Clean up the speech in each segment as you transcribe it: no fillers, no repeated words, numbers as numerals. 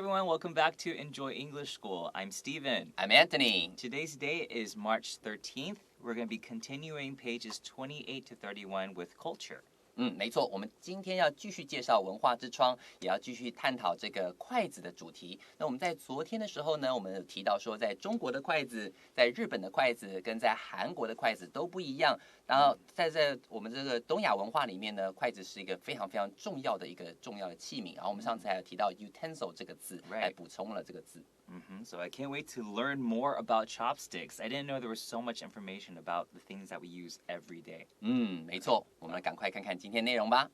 everyone, welcome back to Enjoy English School. I'm Steven. I'm Antony. Today's day is March 13th. We're going to be continuing pages 28 to 31 with culture. 没错，我们今天要继续介绍文化之窗，也要继续探讨这个筷子的主题。那我们在昨天的时候呢，我们有提到说，在中国的筷子、在日本的筷子跟在韩国的筷子都不一样。然后在我们这个东亚文化里面呢，筷子是一个非常非常重要的器皿。然后我们上次还有提到 utensil 这个字，来补充了这个字。So I can't wait to learn more about chopsticks. I didn't know there was so much information about the things that we use every day. 没错，我们来赶快看看今天内容吧。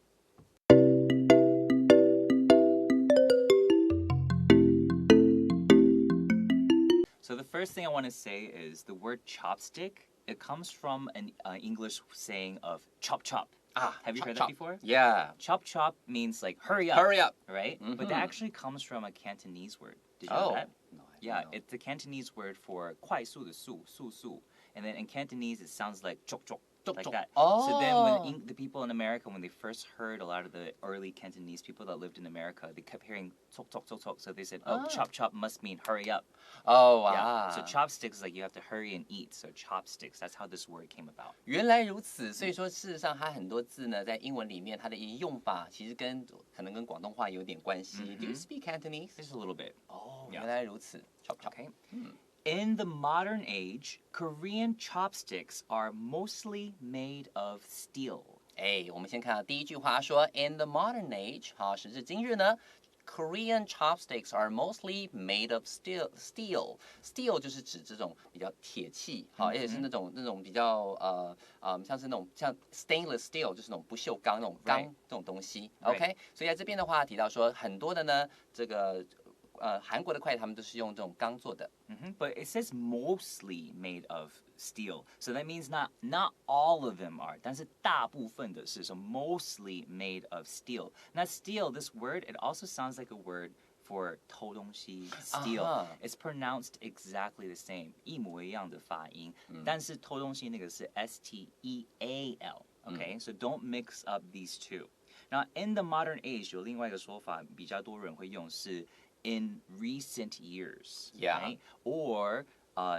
So the first thing I want to say is the word chopstick. It comes from an English saying of chop chop. Have you heard that before? Yeah. Chop chop means like hurry up. Hurry up. Right? But that actually comes from a Cantonese word. Did you know that? No, Yeah, it's the Cantonese word for 快速的速, su su. And then in Cantonese, it sounds like chok chok, like that. So then when the people in America, when they first heard a lot of the early Cantonese people that lived in America, they kept hearing tok tok tok tok. So they said, chop chop must mean hurry up. Yeah. So chopsticks is like you have to hurry and eat. So chopsticks, that's how this word came about. 原来如此，所以说事实上它很多字呢，在英文里面它的用法其实可能跟广东话有点关系。Do you speak Cantonese? Just a little bit. 原来如此。Chop chop. Okay. In the modern age, Korean chopsticks are mostly made of steel. 我们先看到第一句话说 ，In the modern age， 时至今日呢 ，Korean chopsticks are mostly made of steel. Steel 就是指这种比较铁器，而且是那种比较像是那种像 stainless steel， 就是那种不锈钢那种钢这种东西。OK， 所以在这边的话提到说，很多的呢这个。韩国的筷子他们都是用这种钢做的。But it says mostly made of steel, so that means not all of them are. 但是大部分的是 so mostly made of steel. Now steel, this word, it also sounds like a word for 偷东西 steal. It's pronounced exactly the same, 一模一样的发音。但是偷东西那个是 steal. Okay, so don't mix up these two. Now in the modern age, 有另外一个说法，比较多人会用是。In recent years, right? Or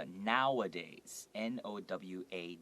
nowadays, nowadays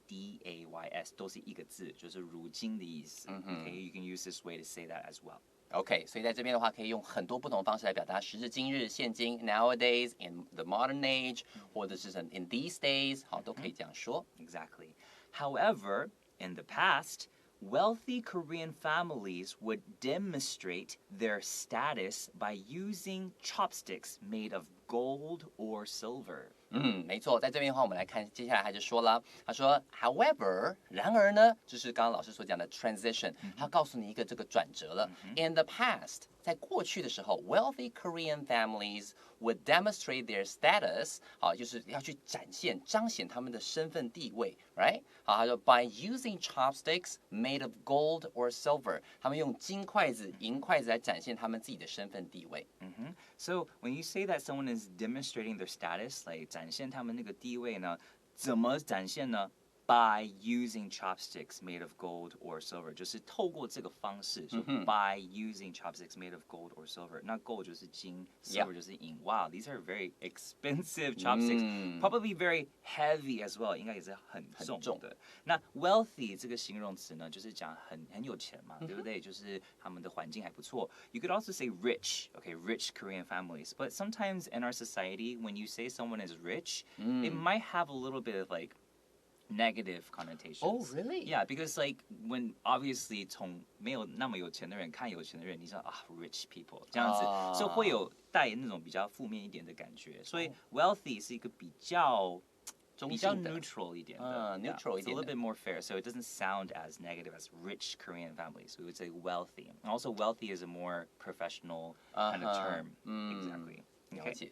都是一个字，就是如今的意思。Okay, you can use this way to say that as well. OK， 所以在这边的话，可以用很多不同的方式来表达时至今日、现今 nowadays in the modern age， 或者是 in these days， 都可以这样说。Exactly. However, in the past.Wealthy Korean families would demonstrate their status by using chopsticks made of gold or silver. 没错，在这边的话，我们来看，接下来他就说了，他说 ，However， 然而呢，就是刚刚老师所讲的 transition， 他告诉你一个这个转折了。In the past， 在过去的时候 ，wealthy Korean families would demonstrate their status， 就是要去彰显他们的身份地位 ，right？ 他说 by using chopsticks made of gold or silver， 他们用金筷子、银筷子来展现他们自己的身份地位。So when you say that someone is demonstrating their status, like 展现他们那个地位呢，怎么展现呢？ By using chopsticks made of gold or silver， 就是透过这个方式，so by using chopsticks made of gold or silver， 那 gold 就是金 ，silver 就是银。Wow, these are very expensive chopsticks, probably very heavy as well， 应该也是很重的。那 wealthy 这个形容词呢，就是讲很有钱嘛，对不对？就是他们的环境还不错。You could also say rich, okay, rich Korean families. But sometimes in our society, when you say someone is rich, it might have a little bit of like negative connotations. Oh, really? Yeah, because like when obviously 从没有那么有钱的人看有钱的人，你说rich people 这样子，所以会有带那种比较负面一点的感觉。所以 wealthy 是一个比较 neutral 一点的 neutral 一点的 It's a little bit more fair, so it doesn't sound as negative as rich Korean families. We would say wealthy. And also wealthy is a more professional kind of term. Exactly. Okay.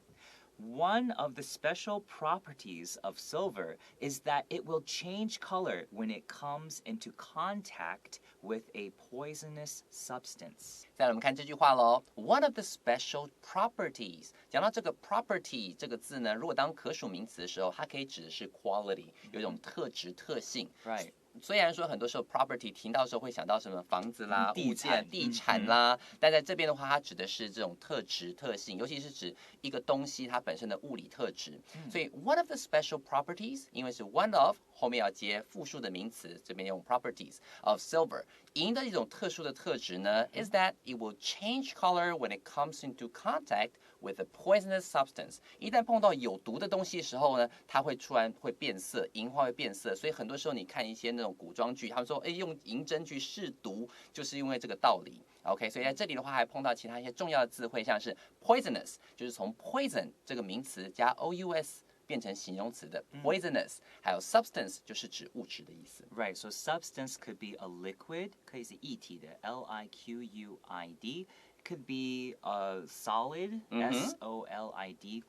One of the special properties of silver is that it will change color when it comes into contact with a poisonous substance. 再来我们看这句话咯 One of the special properties 讲到这个 property 这个字呢，如果当可数名词的时候，它可以指的是 quality 有一种特质特性。Right. 虽然说很多时候 property 听到的时候会想到什么房子啦、物件、地产嗯啦，但在这边的话，它指的是这种特质、特性，尤其是指一个东西它本身的物理特质。所以 one of the special properties， 因为是 one of 后面要接复数的名词，这边用 properties of silver。银的一种特殊的特质呢 ，is that it will change color when it comes into contact with a poisonous substance。一旦碰到有毒的东西的时候呢，它会突然会变色，银花会变色。所以很多时候你看一些那种古装剧，他们说，哎，用银针去试毒，就是因为这个道理。OK， 所以在这里的话还碰到其他一些重要的字汇，像是 poisonous， 就是从 poison 这个名词加 ous。变成形容词的 poisonous，还有 substance 就是指物质的意思。Right, so substance could be a liquid， 可以是液体的 liquid， could be a solid solid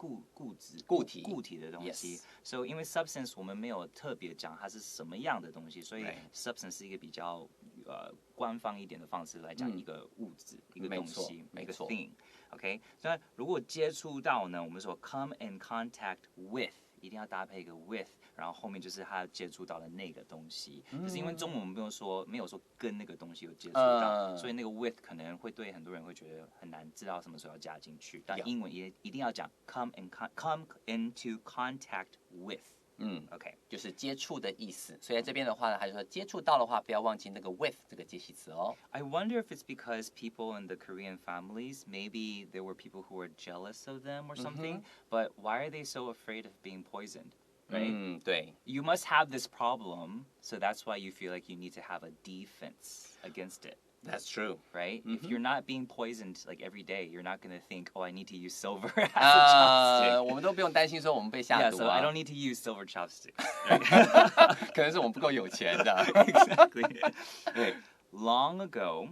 固体的东西。So 因为 substance 我们没有特别讲它是什么样的东西，所以 substance 是一个比较官方一点的方式来讲一个物质、一个东西、一个 thing。OK， 那如果接触到呢，我们说 come in contact with， 一定要搭配一个 with， 然后后面就是他接触到的那个东西。就是因为中文我们没有说跟那个东西有接触到，所以那个 with 可能会对很多人会觉得很难知道什么时候要加进去。但英文也一定要讲 come into contact with。OK， 就是接触的意思。所以在这边的话呢，还是说接触到的话，不要忘记那个 with 这个介系词哦。I wonder if it's because people in the Korean families, maybe there were people who were jealous of them or something, but why are they so afraid of being poisoned? Right? 对。You must have this problem, so that's why you feel like you need to have a defense against it. That's true, right? If you're not being poisoned like every day, you're not gonna think, oh, I need to use silver as a chopstick. 我们都不用担心说我们被下毒 so I don't need to use silver chopsticks. 可能是我们不够有钱的。Exactly. Okay. Long ago,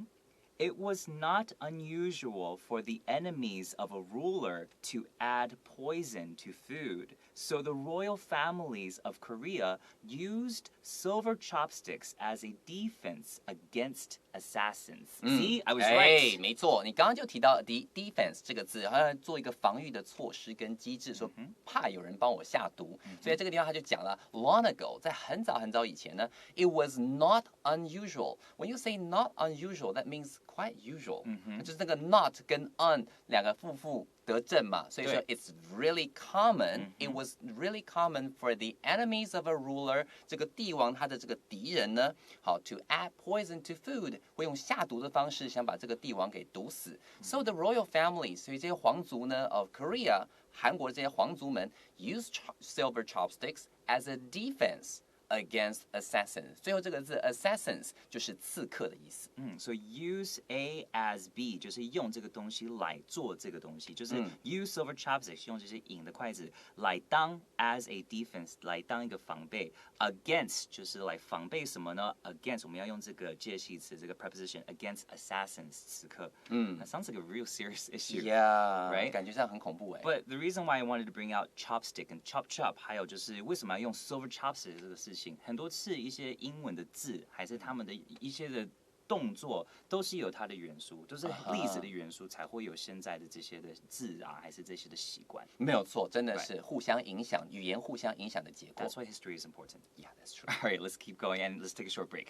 it was not unusual for the enemies of a ruler to add poison to food. So the royal families of Korea used silver chopsticks as a defense against assassins. See, I was right. 没错，你刚刚就提到 defense 这个字，好像做一个防御的措施跟机制，说怕有人帮我下毒。所以这个地方他就讲了 long ago， 在很早很早以前呢 ，it was not unusual. When you say not unusual, that means quite usual. 就是那个 not 跟 on 两个复得正嘛，所以说 it's really common. It was really common for the enemies of a ruler， 这个帝王他的这个敌人呢，好 to add poison to food， 会用下毒的方式想把这个帝王给毒死。So the royal families， 所以这些皇族呢 of Korea， 韩国的这些皇族们 use silver chopsticks as a defense。against assassins， 最后这个字 assassins 就是刺客的意思。So use A as B 就是用这个东西来做这个东西，就是 use silver chopsticks 用这些银的筷子来当 as a defense 来当一个防备 ，against 就是来防备什么呢 ？against 我们要用这个介系词这个 preposition against assassins 刺客。That sounds like a real serious issue. Yeah， right？ 感觉上很恐怖哎。But the reason why I wanted to bring out chopstick and chop chop， 还有就是为什么要用 silver chopstick 这个事情，很多次一些英文的字，还是他们的一些的动作，都是有它的元素，都是历史的元素，才会有现在的这些的字啊，还是这些的习惯。没有错，真的是互相影响，语言互相影响的结果。 That's why history is important. Yeah, that's true. All right, let's keep going and let's take a short break.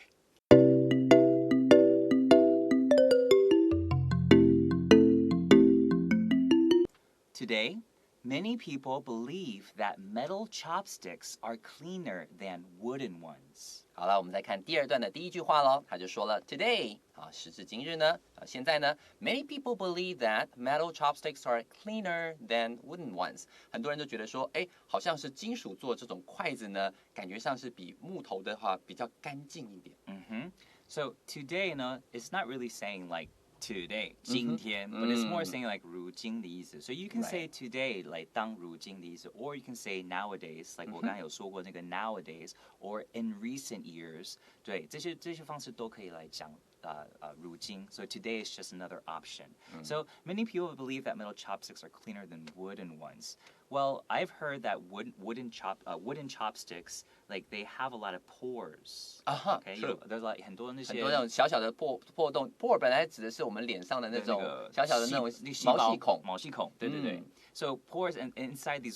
Today, many people believe that metal chopsticks are cleaner than wooden ones. 好了，我们再看第二段的第一句话喽。他就说了 ，Today 时至今日呢，现在呢 ，many people believe that metal chopsticks are cleaner than wooden ones。很多人都觉得说，哎，好像是金属做这种筷子呢，感觉上是比木头的话比较干净一点。So today 呢 it's not really saying like today 今天 but it's more saying like 如今的意思 so you can say today like 当如今的意思 or you can say nowadays like 我刚才有说过那个 nowadays or in recent years 对这些方式都可以来讲如今 so today is just another option so many people believe that metal chopsticks are cleaner than wooden ones Well, I've heard that wooden chopsticks, like they have a lot of pores. Okay, there's like 很多那种小小的破洞，pore 本来指的是我们脸上的那种小小的那种毛细孔，对对对。So pores inside the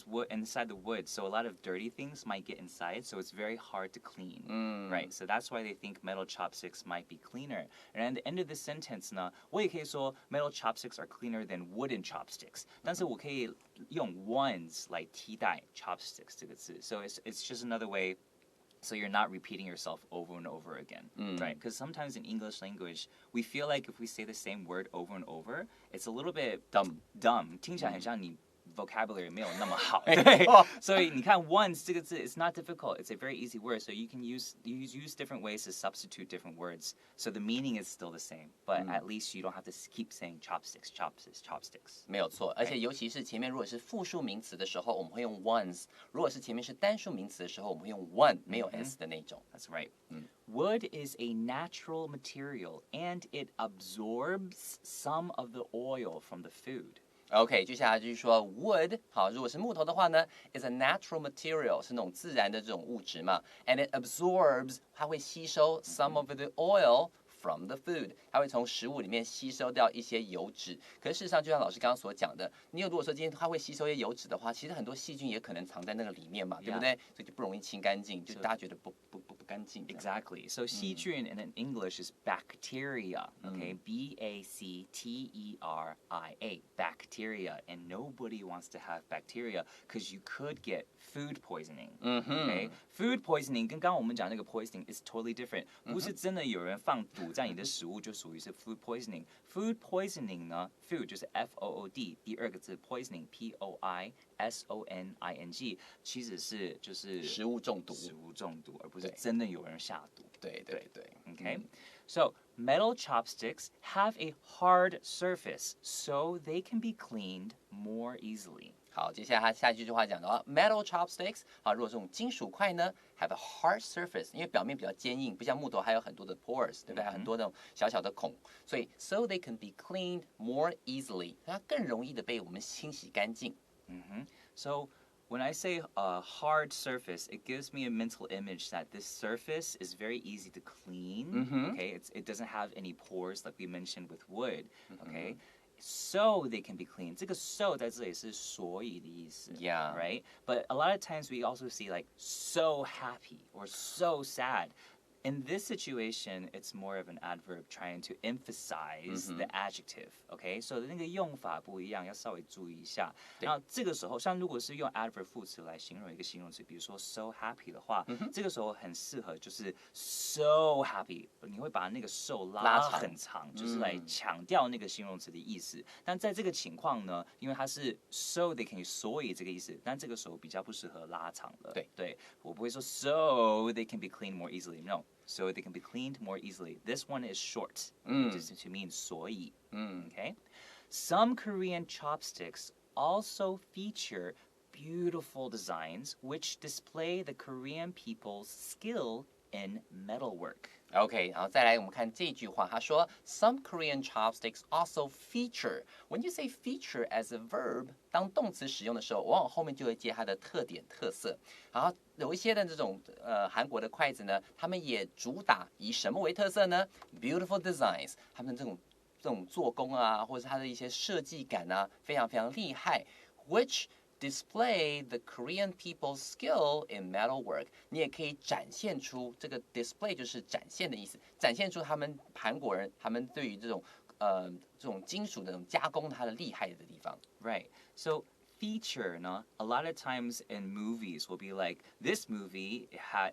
wood, so a lot of dirty things might get inside, so it's very hard to clean, right? So that's why they think metal chopsticks might be cleaner. And at the end of the sentence 呢，我也可以说 metal chopsticks are cleaner than wooden chopsticks. 但是我可以用 ones 来替代 chopsticks 这个字 ，so it's just another way. So you're not repeating yourself over and over again, right? Because sometimes in English language, we feel like if we say the same word over and over, it's a little bit dumb. 听起来很像你 vocabulary 没有那么好，对，所以你看 once 这个字 it's not difficult, it's a very easy word, so you can use different ways to substitute different words, so the meaning is still the same, but at least you don't have to keep saying chopsticks. 没有错，而且尤其是前面如果是复数名词的时候，我们会用 ones；如果是前面是单数名词的时候，我们会用 one，没有 s 的那种。That's right. Wood is a natural material, and it absorbs some of the oil from the food. OK， 接下来就是说 wood， 好，如果是木头的话呢 ，is a natural material， 是那种自然的这种物质嘛 ，and it absorbs， 它会吸收 some of the oil from the food， 它会从食物里面吸收掉一些油脂。可是事实上，就像老师刚刚所讲的，你如果说今天它会吸收一些油脂的话，其实很多细菌也可能藏在那个里面嘛，对不对？所以就不容易清干净，就大家觉得不干净。Exactly. So 细菌 in English is bacteria. Okay, bacteria, bacteria, and nobody wants to have bacteria because you could get food poisoning. Okay, food poisoning 跟刚刚我们讲那个 poisoning is totally different. 不是真的有人放毒在你的食物就属于是 food poisoning. Food poisoning 呢 ，food 就是 FOOD， 第二个字 poisoning POISONING， 其实是就是食物中毒，而不是真的有人下毒。对。Okay, so metal chopsticks have a hard surface, so they can be cleaned more easily. 好，接下来他下一句话讲的话 ，metal chopsticks， 好，如果这种金属筷呢 ，have a hard surface， 因为表面比较坚硬，不像木头还有很多的 pores， 对不对？很多那种小小的孔，所以 so they can be cleaned more easily， 它更容易的被我们清洗干净。So when I say a hard surface, it gives me a mental image that this surface is very easy to clean. Okay, it doesn't have any pores like we mentioned with wood. Okay. So they can be clean. 这个 so 在这里是所以的意思 Yeah. Right? But a lot of times we also see like so happy or so sad. In this situation, it's more of an adverb trying to emphasize the adjective. Okay, so 那个用法不一样，要稍微注意一下。然后这个时候，像如果是用 adverb 副词来形容一个形容词，比如说 so happy 的话，这个时候很适合就是 so happy， 你会把那个 so 拉很长，就是来强调那个形容词的意思。但在这个情况呢，因为它是 so they can 所以这个意思，但这个时候比较不适合拉长了。对，我不会说 so they can be cleaned more easily. No. So they can be cleaned more easily. This one is short, just to mean 所以. Okay? Some Korean chopsticks also feature beautiful designs which display the Korean people's skill in metalwork. OK， 然后再来我们看这句话，他说 Some Korean chopsticks also feature. When you say feature as a verb， 当动词使用的时候，往往后面就会接它的特点特色。然后有一些的这种韩国的筷子呢，他们也主打以什么为特色呢 ？Beautiful designs， 他们这种做工啊，或者是它的一些设计感啊，非常非常厉害。Which display the Korean people's skill in metalwork， 你也可以展现出这个 display 就是展现的意思，展现出他们韩国人他们对于这种金属的这种加工它的厉害的地方。Right. So feature 呢 a lot of times in movies will be like this movie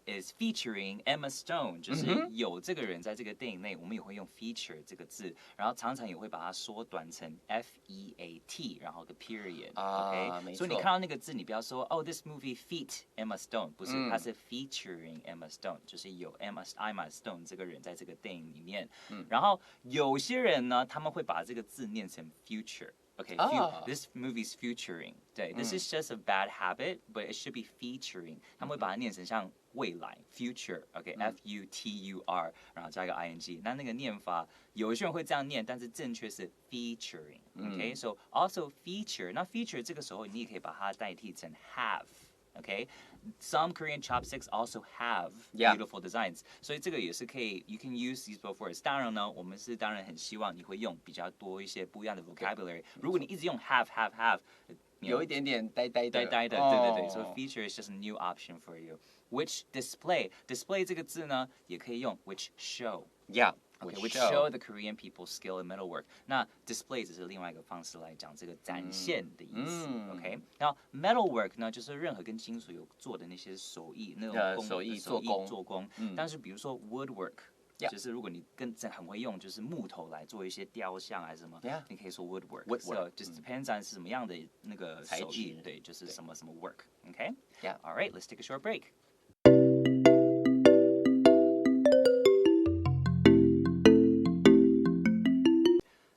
is featuring Emma Stone， 就是有这个人在这个电影内，我们也会用 feature 这个字，然后常常也会把它缩短成 FEAT， 然后个 period。OK， 所以你看到那个字，你不要说this movie feat Emma Stone， 不是，它是 featuring Emma Stone， 就是有 Emma Stone 这个人在这个电影里面。然后有些人呢，他们会把这个字念成 future。Okay, Oh. this movie's featuring. 对 this is just a bad habit, but it should be featuring. 他们会把它念成像未来 future. Okay, F-U-T-U-R， 然后加一个 ing. 那个念法，有一些人会这样念，但是正确是 featuring. Okay, so also feature. 那 feature 这个时候你也可以把它代替成 have. Okay, some Korean chopsticks also have beautiful designs. 所以这个也是可以 you can use these both words. 当然呢，我们是当然很希望你会用比较多一些不一样的 vocabulary. 如果你一直用 have, 有一点点呆呆的，对对对 So feature is just a new option for you. Which display 这个字呢，也可以用 which show. Yeah.Which show the Korean people's skill in metalwork. 那 display 只是另外一个方式来讲这个展现的意思。OK， 然后 metalwork 呢，就是任何跟金属有做的那些手艺，那种手艺做工。但是比如说 woodwork， 就是如果你很会用，就是木头来做一些雕像还是什么，你可以说 woodwork. So just depends on 是什么样的那个手艺，对，就是什么 work. OK， All right, let's take a short break.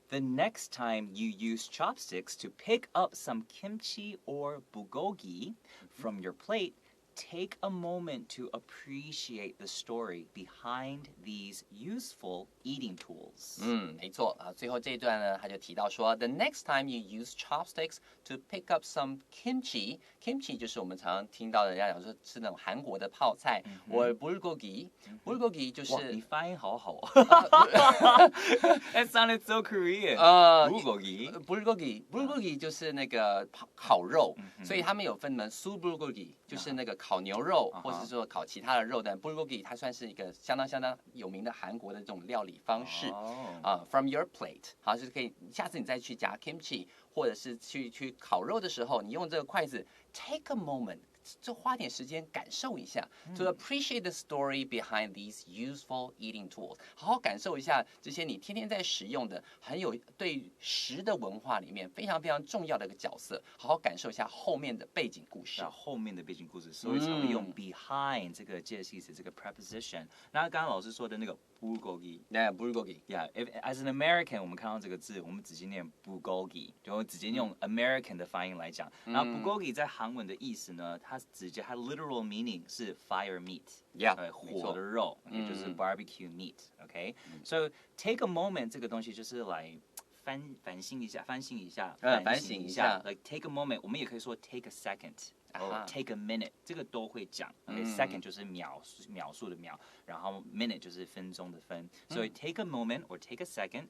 The next time you use chopsticks to pick up some kimchi or bulgogi from your plate, take a moment to appreciate the story behind these useful eating tools. 没错啊，最后这一段呢，他就提到说 ，The next time you use chopsticks to pick up some kimchi 就是我们常常听到的人家讲说吃那种韩国的泡菜，或 bulgogi 就是哇，你发音好好哦，That sounded so Korean. bulgogi 就是那个烤肉，所以他们有分门素 bulgogi 就是那个烤牛肉，或者是说烤其他的肉，但 bulgogi 它算是一个相当有名的韩国的这种料理方式。From your plate， 好，就是可以下次你再去夹 kimchi， 或者是去烤肉的时候，你用这个筷子 take a moment。就花点时间感受一下 ，to appreciate the story behind these useful eating tools， 好好感受一下这些你天天在使用的，很有对食的文化里面非常非常重要的一个角色，好好感受一下后面的背景故事。后面的背景故事，所以才会用 behind 这个介系词这个 preposition。那刚刚老师说的那个 bulgogi，as an American， 我们看到这个字，我们直接念 bulgogi， 就直接用 American 的发音来讲。然后 bulgogi 在韩文的意思呢，它它 literal meaning 是 fire meat， 火的肉，就是 barbecue meat。OK， so take a moment 这个东西就是来反省一下，like take a moment， 我们也可以说 take a second。or take a minute， 这个都会讲。second 就是秒数的秒，然后 minute 就是分钟的分。所以 take a moment or take a second。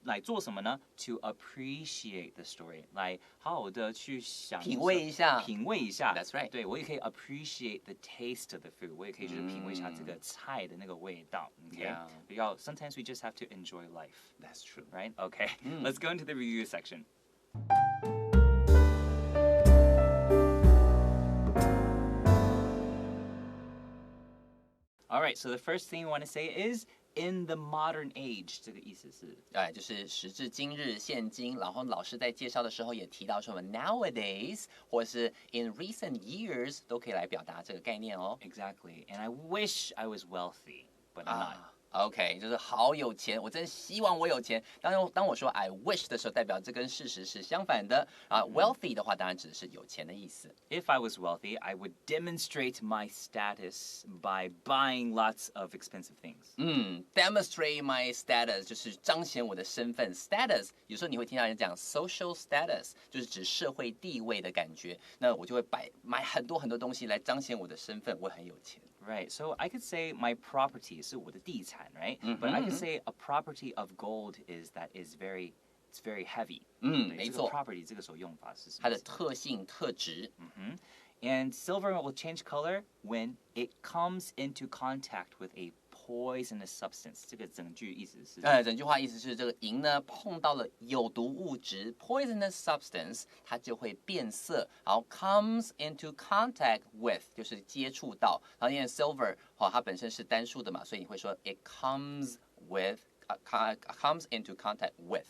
来做什么呢 ？To appreciate the story， 来好好的去品味一下。That's right。对，我也可以 appreciate the taste of the food， 我也可以就是品味一下这个菜的那个味道。Okay， sometimes we just have to enjoy life. That's true. Right? Okay. Let's go into the review section. All right, so the first thing we want to say is in the modern age， 这个意思是，就是时至今日，现今。然后老师在介绍的时候也提到说 nowadays 或是 in recent years 都可以来表达这个概念哦。Exactly, and I wish I was wealthy, but I'm not.OK， 就是好有钱，我真希望我有钱。当我说 I wish 的时候，代表这跟事实是相反的啊。Wealthy 的话，当然指的是有钱的意思。If I was wealthy, I would demonstrate my status by buying lots of expensive things. Demonstrate my status 就是彰显我的身份。Status 有时候你会听到人讲 social status， 就是指社会地位的感觉。那我就会买很多东西来彰显我的身份，我很有钱。Right, so I could say my property 是我的地产 right? But I could say a property of gold is very heavy. 没错。property 这个时候用法是什么？它的特性特质。And silver will change color when it comes into contact with a poisonous substance. 这个整句意思是？整句话意思是这个银呢碰到了有毒物质 poisonous substance， 它就会变色。然后 comes into contact with 就是接触到。然后因为 silver 它本身是单数的嘛，所以你会说 it comes into contact with。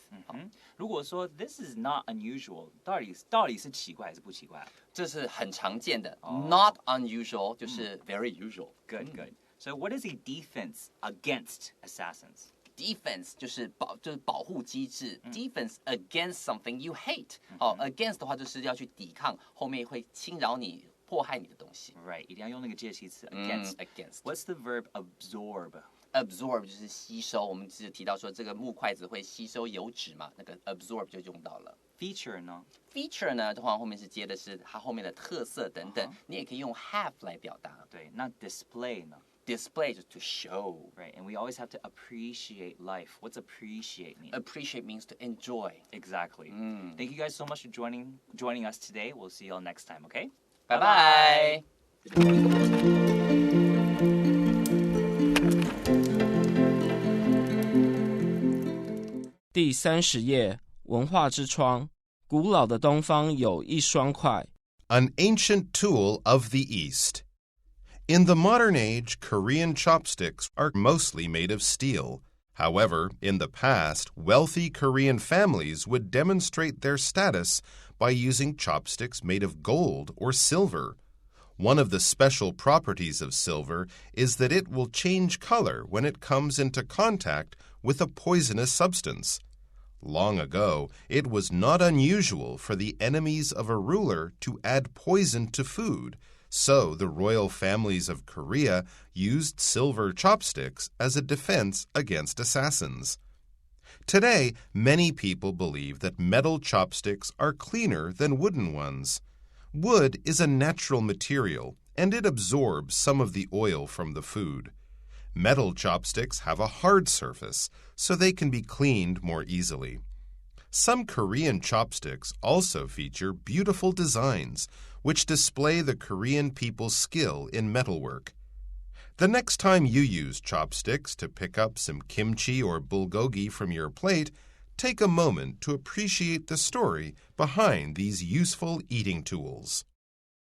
如果说 this is not unusual， 到底是奇怪还是不奇怪？这是很常见的。Not unusual 就是 very usual。Good. So what is a defense against assassins? defense 就是保护机制，defense against something you hate。against 的话就是要去抵抗，后面会侵扰你、迫害你的东西。Right， 一定要用那个介系词 against。What's the verb absorb？Absorb 就是吸收，我们只提到说这个木筷子会吸收油脂嘛，那个 absorb 就用到了。Feature 呢 ？Feature 呢，通常后面是接的是它后面的特色等等，你也可以用 have 来表达。对，那 display 呢？Display 就是 to show. Right, and we always have to appreciate life. What's appreciate mean? Appreciate means to enjoy. Exactly. Thank you guys so much for joining us today. We'll see you all next time, okay? Bye bye. 第30页，文化之窗。古老的东方有一双筷。An ancient tool of the East. In the modern age, Korean chopsticks are mostly made of steel. However, in the past, wealthy Korean families would demonstrate their status by using chopsticks made of gold or silver. One of the special properties of silver is that it will change color when it comes into contact with a poisonous substance. Long ago, it was not unusual for the enemies of a ruler to add poison to food, so the royal families of Korea used silver chopsticks as a defense against assassins. Today, many people believe that metal chopsticks are cleaner than wooden ones. Wood is a natural material, and it absorbs some of the oil from the food. Metal chopsticks have a hard surface, so they can be cleaned more easily. Some Korean chopsticks also feature beautiful designs, which display the Korean people's skill in metalwork. The next time you use chopsticks to pick up some kimchi or bulgogi from your plate, take a moment to appreciate the story behind these useful eating tools.